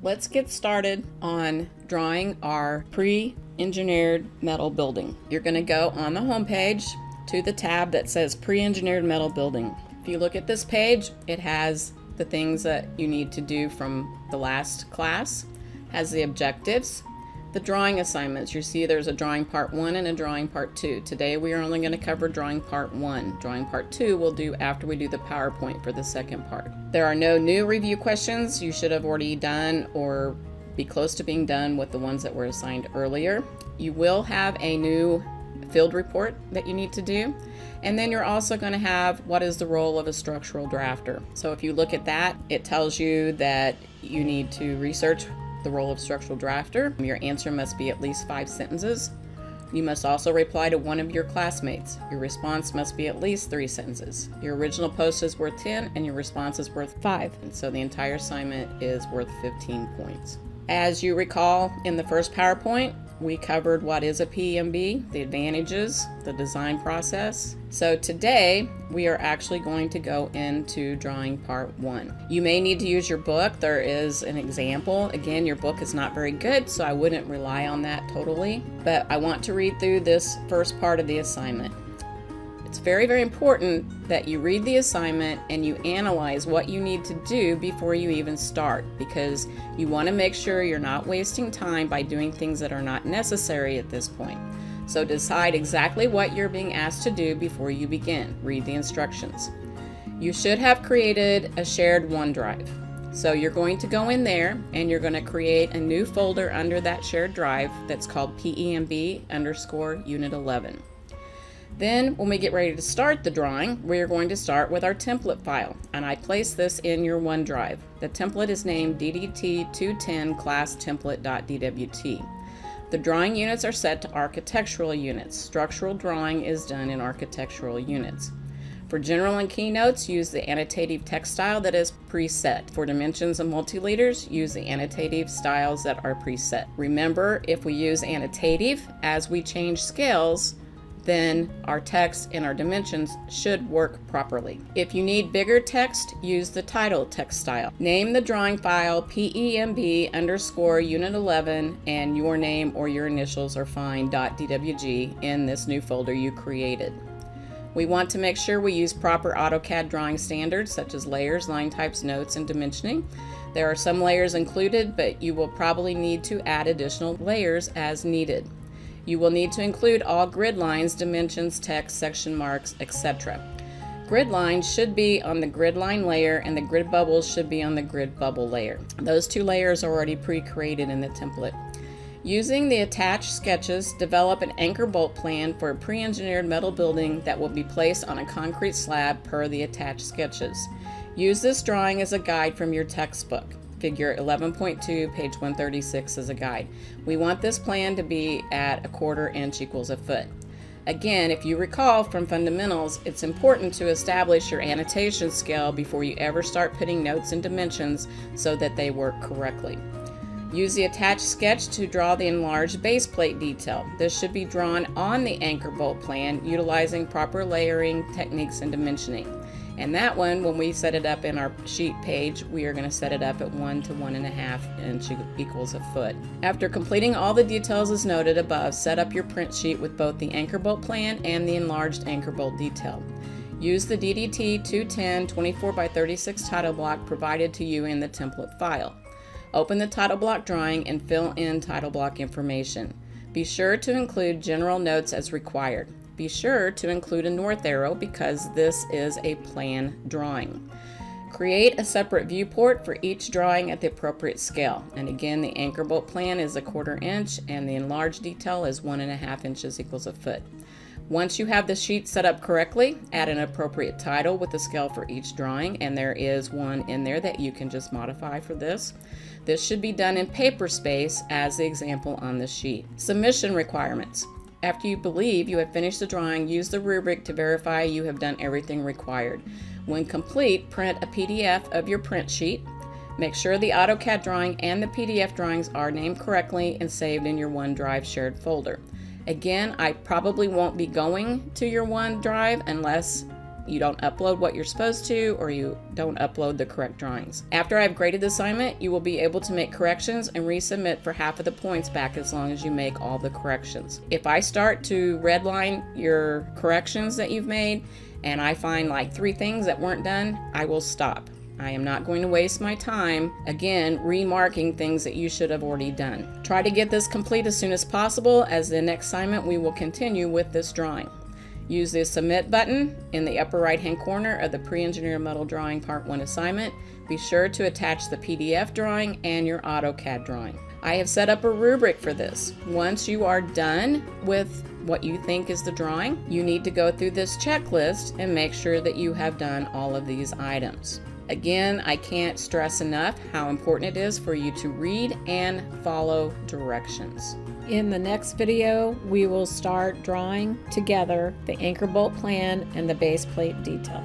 let's get started on drawing our pre-engineered metal building. You're going to go on the home page to the tab that says pre-engineered metal building. If you look at this page, it has the things that you need to do from the last class, has the objectives, the drawing assignments. You see there's a drawing part 1 and a drawing part 2. Today we are only going to cover drawing part 1. Drawing part 2 we'll do after we do the PowerPoint for the second part. There are no new review questions. You should have already done or be close to being done with the ones that were assigned earlier. You will have a new field report that you need to do. And then you're also going to have what is the role of a structural drafter. So if you look at that, it tells you that you need to research the role of structural drafter. Your answer must be at least 5 sentences. You must also reply to one of your classmates. Your response must be at least 3 sentences. Your original post is worth 10 and your response is worth 5. And so the entire assignment is worth 15 points. As you recall, in the first PowerPoint, we covered what is a PEMB, the advantages, the design process. So today, we are actually going to go into drawing part 1. You may need to use your book. There is an example. Again, your book is not very good, so I wouldn't rely on that totally. But I want to read through this first part of the assignment. It's very, very important that you read the assignment and you analyze what you need to do before you even start, because you want to make sure you're not wasting time by doing things that are not necessary at this point. So decide exactly what you're being asked to do before you begin. Read the instructions. You should have created a shared OneDrive. So you're going to go in there and you're going to create a new folder under that shared drive that's called PEMB_Unit 11. Then when we get ready to start the drawing, we're going to start with our template file, and I place this in your OneDrive. The template is named DDT210 class template.dwt. The drawing units are set to architectural units. Structural drawing is done in architectural units. For general and keynotes, use the annotative text style that is preset. For dimensions and multileaders, use the annotative styles that are preset. Remember, if we use annotative as we change scales, then our text and our dimensions should work properly. If you need bigger text, use the title text style. Name the drawing file PEMB_Unit 11 and your name or your initials are fine .dwg in this new folder you created. We want to make sure we use proper AutoCAD drawing standards such as layers, line types, notes, and dimensioning. There are some layers included, but you will probably need to add additional layers as needed. You will need to include all grid lines, dimensions, text, section marks, etc. Grid lines should be on the grid line layer and the grid bubbles should be on the grid bubble layer. Those 2 layers are already pre-created in the template. Using the attached sketches, develop an anchor bolt plan for a pre-engineered metal building that will be placed on a concrete slab per the attached sketches. Use this drawing as a guide from your textbook. Figure 11.2, page 136 as a guide. We want this plan to be at 1/4 inch equals a foot. Again, if you recall from fundamentals, it's important to establish your annotation scale before you ever start putting notes and dimensions so that they work correctly. Use the attached sketch to draw the enlarged base plate detail. This should be drawn on the anchor bolt plan utilizing proper layering techniques and dimensioning. And that one, when we set it up in our sheet page, we are going to set it up at 1 to 1.5 inch equals a foot. After completing all the details as noted above, set up your print sheet with both the anchor bolt plan and the enlarged anchor bolt detail. Use the DDT210 24x36 title block provided to you in the template file. Open the title block drawing and fill in title block information. Be sure to include general notes as required. Be sure to include a north arrow because this is a plan drawing. Create a separate viewport for each drawing at the appropriate scale. And again, the anchor bolt plan is 1/4 inch and the enlarged detail is 1.5 inches equals a foot. Once you have the sheet set up correctly, add an appropriate title with the scale for each drawing, and there is one in there that you can just modify for this. This should be done in paper space as the example on the sheet. Submission requirements. After you believe you have finished the drawing, use the rubric to verify you have done everything required. When complete, print a PDF of your print sheet. Make sure the AutoCAD drawing and the PDF drawings are named correctly and saved in your OneDrive shared folder. Again, I probably won't be going to your OneDrive unless you don't upload what you're supposed to, or you don't upload the correct drawings. After I've graded the assignment, you will be able to make corrections and resubmit for half of the points back as long as you make all the corrections. If I start to redline your corrections that you've made and I find like 3 things that weren't done, I will stop. I am not going to waste my time, again, remarking things that you should have already done. Try to get this complete as soon as possible, as the next assignment we will continue with this drawing. Use the Submit button in the upper right-hand corner of the Pre-Engineered Metal Drawing Part 1 assignment. Be sure to attach the PDF drawing and your AutoCAD drawing. I have set up a rubric for this. Once you are done with what you think is the drawing, you need to go through this checklist and make sure that you have done all of these items. Again, I can't stress enough how important it is for you to read and follow directions. In the next video, we will start drawing together the anchor bolt plan and the base plate detail.